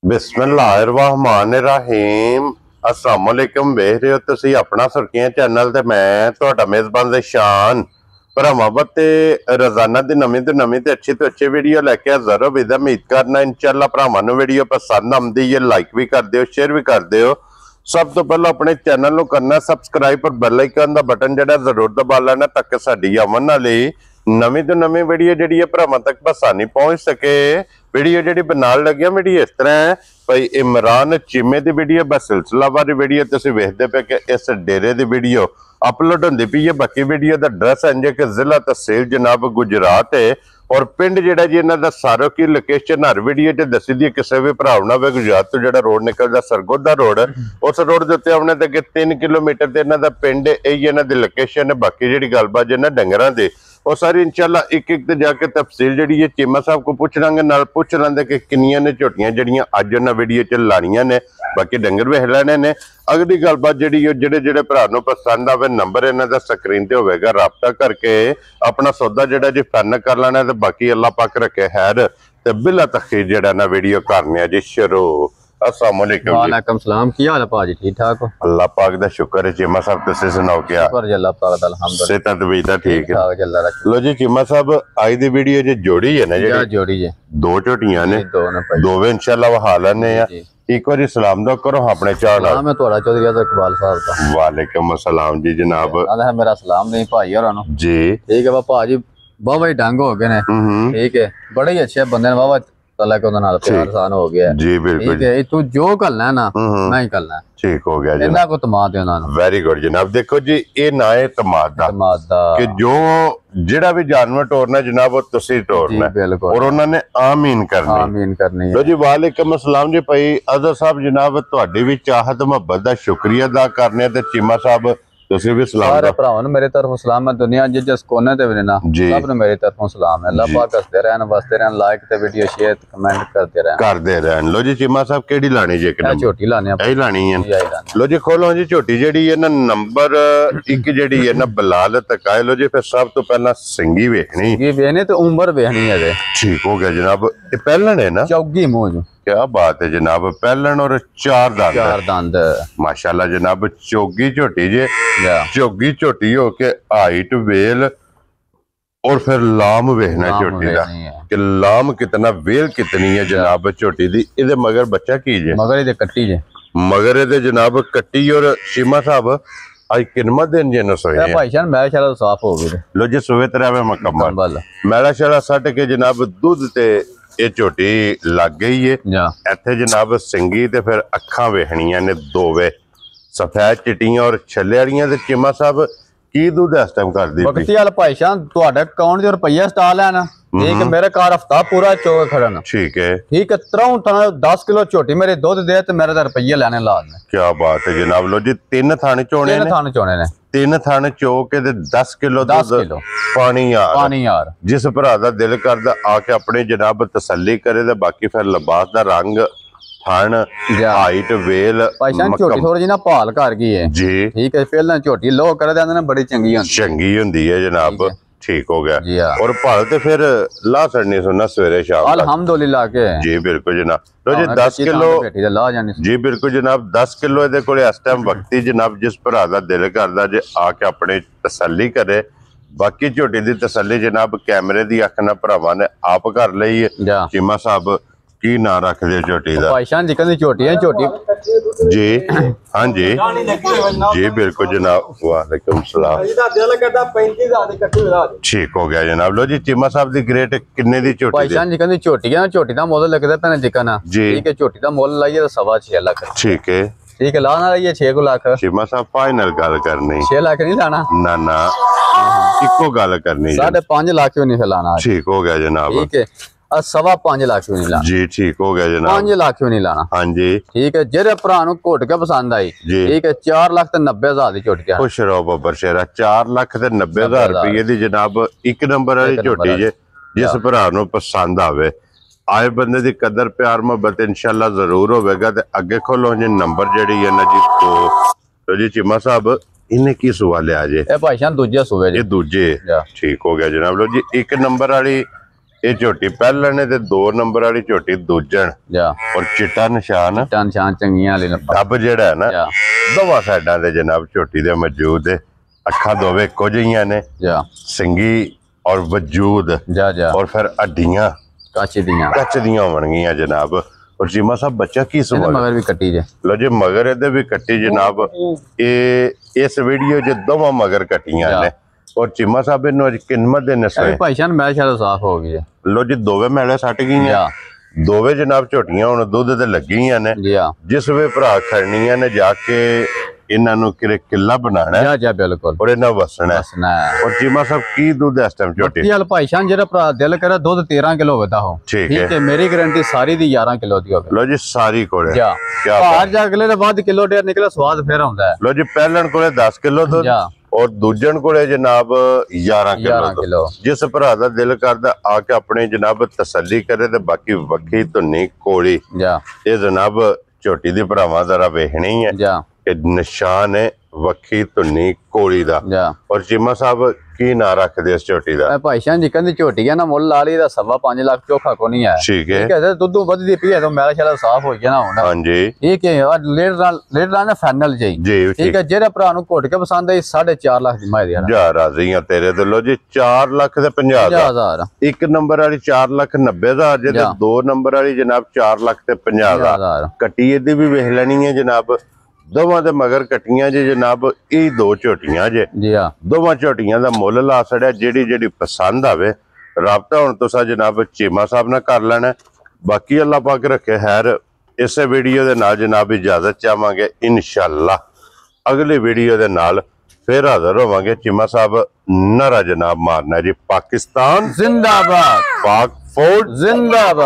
बिस्मिल्लाहिर्रहमानिर्रहीम अस्सलाम वालेकुम। वेख रहे हो तुसी अपना सुर्खियां चैनल ते मैं तुहाडा मेजबान शान भरावां ते रोजाना दी नवीं तो अच्छी वीडियो लैके हाज़र हो। विद उम्मीद करना इंशाअल्लाह भरावां नूं वीडियो पसंद आउंदी है। लाइक भी कर दिओ, शेयर भी कर दिओ। सब तो पहले अपने चैनल नूं करना सबसक्राइब और बेल आइकन दा बटन जिहड़ा जरूर दबा लेना ताकि साडी आवन वाली नवीं तो नवीं वीडियो जिहड़ी है भरावां तक आसानी पहुंच सके। वीडियो जी बनाने लगे वीडियो इस तरह है भाई इमरान चीमे की वीडियो बस सिलसिलावार वीडियो तुसीं वेखदे पे कि इस डेरे की वीडियो अपलोड होंदी पई है। बाकी वीडियो का एड्रैस है कि जिला तहसील जनाब गुजरात है और पिंड जिहड़ा जी इन्हां दा सारो की लोकेशन हर वीडियो च दसी दी। किसी भी भरा ना होवे गुजरात तो जिहड़ा रोड निकलदा सरगोदा रोड उस रोड के उत्ते आने तक 3 किलोमीटर ते इन्हां दा पिंड यही इन्हां दी लोकेशन है। बाकी जिहड़ी गलबात जिन्हां डंगरां दी और सारी इंशाल्लाह एक एक जाके तफसील जी है चीमा साहब को पूछ लांगे। नाल पूछ लेंगे कि किनियां ने झोटियां जड़ियां अज उन्हां वीडियो च लानियां ने। बाकी डंगर वेख लेने ने। अगली गलबात जी जेडे भरा नूं पसंद आवे नंबर इन्हां दा स्क्रीन ते होवेगा, राबता करके अपना सौदा जिहड़ा जी फाइनल कर लेना। ते बाकी अल्लाह पाक रखे खैर ते बिला तखीर जिहड़ा ना वीडियो करने जी शुरू। अस्सलाम वालेकुम। वालेकुम सलाम। की हाल है भाजी? ठीक ठाक हो? अल्लाह पाक दा शुक्र है। चीमा साहब तुसीं सुनाओ क्या शुक्र अल्लाह पाक दा अल्हम्दुलिल्लाह। सेहत तबीयत ठीक है? लो जी चीमा साहब आज दी वीडियो जे जोड़ी है ना जी जोड़ी है दो झोटियां ने दोवें इंशाल्लाह वहा लैने आ। एक बार सलाम दो करो अपने चाह नाल। मैं थोड़ा चौधरी इकबाल साहब का। वालेकुम अस्सलाम जी जनाब। मेरा सलाम नहीं भाई होरां नूं जी। ठीक है भाजी बाबा ढंग हो गए ने। ठीक है बड़े ही अच्छे बंदे ने बाबा तला के नाल प्यार सान हो गया जी बिल्कुल। ठीक है तू जो करना है ना मैं ही करना ठीक हो गया इन्ना को तमाद है उन्होंने। वेरी गुड जनाब। देखो जी ये ना है तमाद दा कि जो जेड़ा भी जानवर टोरना जनाब वो तुसी टोरना और उन्होंने आमीन करनी लो जी। वालेकुम अस्सलाम जी भाई अजहर साहब जनाब तुहाडी भी चाहत मुहब्बत दा शुक्रिया अदा करने ते चीमा साहब तुसी भी सलाम सारे भरावां नूं मेरी तरफों सलाम है। दुनिया जिस कोने ते भी ना सब नूं मेरी तरफों सलाम है। अल्लाह पाक हसदे रहन वसदे रहन लाइक ते वीडियो शेयर कमेंट करते रहन। लो जी चीमा साहब केड़ी लानी जी? एक झोटी लानी है। यही लानी है। लो जी खोलो जी झोटी जेड़ी है ना नंबर 1 जेड़ी है ना बिलाल तकाए। लो जी फिर सब तो पहला सिंगी वेखनी ते उम्र वेखनी है। ठीक हो गया जनाब। ये पहलन है ना चौगी मुंह क्या बात है जनाब। पहलन और चार दंद माशाल्लाह जनाब। चौगी झोटी जे चौगी झोटी हो के हाइट वेल और फिर लाम वेखना झोटी दा कि लाम कितना वेल कितनी है जनाब झोटी दी। इहदे मगर बच्चा की जे? मगर इहदे कट्टी जे। मगर इहदे जनाब कट्टी और चीमा साहब आज किनमा दिन जे नसोए भाईजान मैला शाला साफ हो गई। लो जी सुवे तरह मुकम्मल मैला शाला सट के जनाब दूध ते ये झोटी लग गई है। इत्थे जनाब सिंगी ते फिर अखां वेखनियां ने दोवे सफेद चिट्टियां और छल्ले वालियां। ते चीमा साहब की दूध इस टाइम कर दी बकती वाला भाईजान तुहाडे अकाउंट च रुपया स्टाल है ना एक मेरे कार हफ्ता पूरा चौक खड़न। ठीक है 10 किलो झोटी मेरे दूध दे ते मेरे रुपये लेने ला। क्या बात है जनाब। लो जी 3 थाने चोने ने 3 थाने चो के 10 किलो पानी यार जिस भरा दा दिल करदा आके अपने जनाब तसल्ली करे। ते बाकी फिर लिबास दा रंग थन हाइट वेल झोटी थोड़ी जी ना भाल कर गई है जी। ठीक है पहले झोटी लो कर दे बड़ी चंगी हुंदी है जनाब। ठीक हो गया और भाल ते फिर ला छड़नी सुनना सवेरे शाम अल्हम्दुलिल्लाह के जी बिल्कुल जनाब। लो जी 10 किलो जी बिल्कुल जनाब 10 किलो इहदे कोले इस टाइम वक्ती जनाब जिस भरा दा दिल करदा जे आके अपने तसल्ली करे। बाकी झोटी दी तसल्ली जनाब कैमरे दी अख ना भरावां ने आप कर लई है। चीमा साहब की ना रख दे झोटी दा? भाईजान जिकन दी झोटी है झोटी जी हाँ जी जी बिल्कुल जनाब। वालेकुम सलाम। ठीक हो गया जनाब। लो जी चीमा साहब दी ग्रेट किन्ने दी झोटी? भाईजान जिकन दी झोटी है झोटी दा मुੱਲ लगदा पैने जिकन जी। ठीक है झोटी दा मुੱਲ लाइए तो 6.5 लाख। ठीक है ठीक है लाना लाइए 6 लाख। चीमा साहब फाइनल गल करनी 6 लाख नहीं लाना ना ना इको गल करनी 5.5 लाख क्यों नहीं लाना? ठीक हो गया जनाब। ठीक है 5.25 लाख क्यों नहीं लाना जी। ठीक हो गया जनाब। 5 लाख क्यों नहीं लाना? हाँ जी ठीक है जेरे भरा नूं घुट के पसंद आई ठीक है 4,90,000 दी झोटी है। खुश रहो बब्बर शेरा 4,90,000 रुपये दी जनाब एक नंबर वाली झोटी जे जिस भरा नूं पसंद आवे आए बंदे दी कदर प्यार मुहब्बत इंशाल्लाह जरूर होवेगा। ते अगे खोलो जी नंबर जेड़ी है ना जी तो जी चीमा साहब इन्हें की सुआ लिया जे? भाईजान दूजे सूबे ये दूजे। ठीक हो गया जनाब। लो जी एक नंबर वाली ਇਹ ਝੋਟੀ ਪਹਿਲਾਂ ਨੇ ਤੇ 2 ਨੰਬਰ ਵਾਲੀ ਝੋਟੀ ਦੂਜਣ ਜਾ ਔਰ ਚਿੱਟਾ ਨਿਸ਼ਾਨ ਚੰਗੀਆਂ ਵਾਲੀ ਡੱਬ ਜਿਹੜਾ ਹੈ ਨਾ ਦੋਵਾਂ ਸਾਈਡਾਂ ਤੇ ਜਨਾਬ ਝੋਟੀ ਦੇ ਮੌਜੂਦ ਹੈ। ਅੱਖਾਂ ਦੋਵੇਂ ਇੱਕੋ ਜਿਹੀਆਂ ਨੇ ਜਾ ਸਿੰਗੀ ਔਰ ਵਜੂਦ ਜਾ ਔਰ ਫਿਰ ਅੱਡੀਆਂ ਕੱਚ ਦੀਆਂ ਹੋਣਗੀਆਂ ਜਨਾਬ। ਔਰ ਚੀਮਾ ਸਾਹਿਬ ਬੱਚਾ ਕੀ ਸੁਭਾਅ ਮਗਰ ਵੀ ਕੱਟੀ ਜੇ ਲੋ ਜੀ ਮਗਰ ਇਹਦੇ ਵੀ ਕੱਟੀ ਜਨਾਬ। ਇਹ ਇਸ ਵੀਡੀਓ 'ਚ ਦੋਵਾਂ ਮਗਰ ਕੱਟੀਆਂ ਨੇ। ਔਰ ਚੀਮਾ ਸਾਹਿਬ ਇਹਨੂੰ ਅੱਜ ਕਿੰਮਤ ਦੇ ਨਸਲੇ ਭਾਈਸ਼ਾਨ ਮੈਂ ਸ਼ਾਇਦ ਸਾਫ਼ ਹੋ ਗਈ ਲੋ ਜੀ ਦੋਵੇਂ ਮੈਲੇ ਸੱਟ ਗਈਆਂ ਦੋਵੇਂ ਜਨਾਬ ਝੋਟੀਆਂ ਹੁਣ ਦੁੱਧ ਤੇ ਲੱਗੀਆਂ ਨੇ। ਜਿਸ ਵੇ ਭਰਾ ਖੜਨੀਆਂ ਨੇ ਜਾ ਕੇ ਇਹਨਾਂ ਨੂੰ ਕਿਲਾ ਬਣਾਣਾ ਜਾ ਬਿਲਕੁਲ ਔਰ ਇਹਨਾਂ ਵਸਣਾ ਔਰ ਚੀਮਾ ਸਾਹਿਬ ਕੀ ਦੁੱਧ ਇਸ ਟਾਈਮ ਝੋਟੀ ਚੱਲ ਭਾਈਸ਼ਾਨ ਜਿਹੜਾ ਭਰਾ ਦਿਲ ਕਰੇ ਦੁੱਧ 13 ਕਿਲੋ ਹੋਵੇਦਾ ਹੋ ਠੀਕ ਹੈ ਮੇਰੀ ਗਾਰੰਟੀ ਸਾਰੀ ਦੀ 11 ਕਿਲੋ ਦੀ ਹੋਵੇ। ਲੋ ਜੀ ਸਾਰੀ ਕੋਲੇ ਜਾ ਬਾਹਰ ਜਾ ਅਗਲੇ ਦੇ ਵੱਧ ਕਿਲੋ ਡੇਰ ਨਿਕਲੇ ਸਵਾਦ ਫੇਰ ਆਉਂਦਾ। ਲੋ ਜੀ ਪਹਿਲਣ ਕੋਲੇ 10 ਕਿਲੋ ਦੁੱਧ ਔਰ ਦੂਜਣ ਕੋਲੇ ਜਨਾਬ 11 ਕਿਲੋ। ਜਿਸ ਭਰਾ ਦਾ ਦਿਲ ਕਰਦਾ ਆ ਕੇ ਆਪਣੇ ਜਨਾਬ ਤਸੱਲੀ ਕਰੇ ਤੇ ਬਾਕੀ ਵੱਖੀ ਧੁੰਨੀ ਕੋਲੀ ਇਹ ਜਨਾਬ ਝੋਟੀ ਦੀ ਭਰਾਵਾਂ ਜ਼ਰਾ ਵੇਖਣੀ ਹੈ ਕਿ ਨਿਸ਼ਾਨ ਹੈ ਵੱਖੀ ਧੁੰਨੀ ਕੋਲੀ ਦਾ। ਔਰ ਚੀਮਾ ਸਾਹਿਬ ਕੀ ਨਾਂ ਰੱਖਦੇ ਇਸ ਝੋਟੀ ਦਾ? ਭਾਈਸ਼ਾਨ ਜਿਕਨ ਦੀ ਝੋਟੀ ਹੈ ਨਾ ਮੁੱਲ ਲਾ ਲਈ ਦਾ 5.5 ਲੱਖ ਚੋਖਾ ਕੋ ਨਹੀਂ ਹੈ। ਠੀਕ ਹੈ ਦੁੱਧੋਂ ਵੱਧਦੀ ਪਈ ਤਾਂ ਮੈਲਾ ਸ਼ਾਲਾ ਸਾਫ਼ ਹੋ ਗਿਆ ਨਾ ਹੁਣ। ਹਾਂਜੀ ਠੀਕ ਹੈ ਲੇਟ ਰਾਂ ਫਾਈਨਲ ਜੀ ਠੀਕ ਹੈ। ਜਿਹੜਾ ਭਰਾ ਨੂੰ ਘੁੱਟ ਕੇ ਪਸੰਦ ਆਈ 4.5 ਲੱਖ ਦੀ ਮੈਂ ਦੇ ਜਾ ਰਾਜ਼ੀ ਆ ਤੇਰੇ ਤੇ। ਲੋ ਜੀ 4 ਲੱਖ ਤੇ 50,000 ਇੱਕ ਨੰਬਰ ਵਾਲੀ 4,90,000 ਜੇ ਤੇ 2 ਨੰਬਰ ਵਾਲੀ ਜਨਾਬ 4 ਲੱਖ ਤੇ 50,000 ਕੱਟੀ ਇਹਦੀ ਵੀ ਵੇਖ ਲੈਣੀ ਹੈ ਜਨਾਬ। ਦੋਵਾਂ ਦੇ ਮਗਰ ਕੱਟੀਆਂ ਜੇ ਜਨਾਬ ਇਹ 2 ਝੋਟੀਆਂ ਜੇ ਦੋਵਾਂ ਝੋਟੀਆਂ ਦਾ ਮੁੱਲ ਲਾ ਛੜਿਆ। ਜਿਹੜੀ ਪਸੰਦ ਆਵੇ ਰਾਬਤਾ ਹੁਣ ਤੁਸੀਂ ਜਨਾਬ ਚੀਮਾ ਸਾਹਿਬ ਨਾਲ ਕਰ ਲੈਣਾ। ਬਾਕੀ ਅੱਲਾਹ ਪਾਕ ਰੱਖੇ ਖੈਰ। ਇਸੇ ਵੀਡੀਓ ਦੇ ਨਾਲ ਜਨਾਬ ਇਜਾਜ਼ਤ ਚਾਹਾਂਗੇ ਇਨਸ਼ਾਅੱਲਾ ਅਗਲੀ ਵੀਡੀਓ ਦੇ ਨਾਲ ਫਿਰ ਹਾਜ਼ਰ ਹੋਵਾਂਗੇ। ਚੀਮਾ ਸਾਹਿਬ ਨਾਰਾ ਜਨਾਬ ਮਾਰਨਾ ਜੀ ਪਾਕਿਸਤਾਨ ਜ਼ਿੰਦਾਬਾਦ, ਪਾਕ ਫੌਜ ਜ਼ਿੰਦਾਬਾਦ।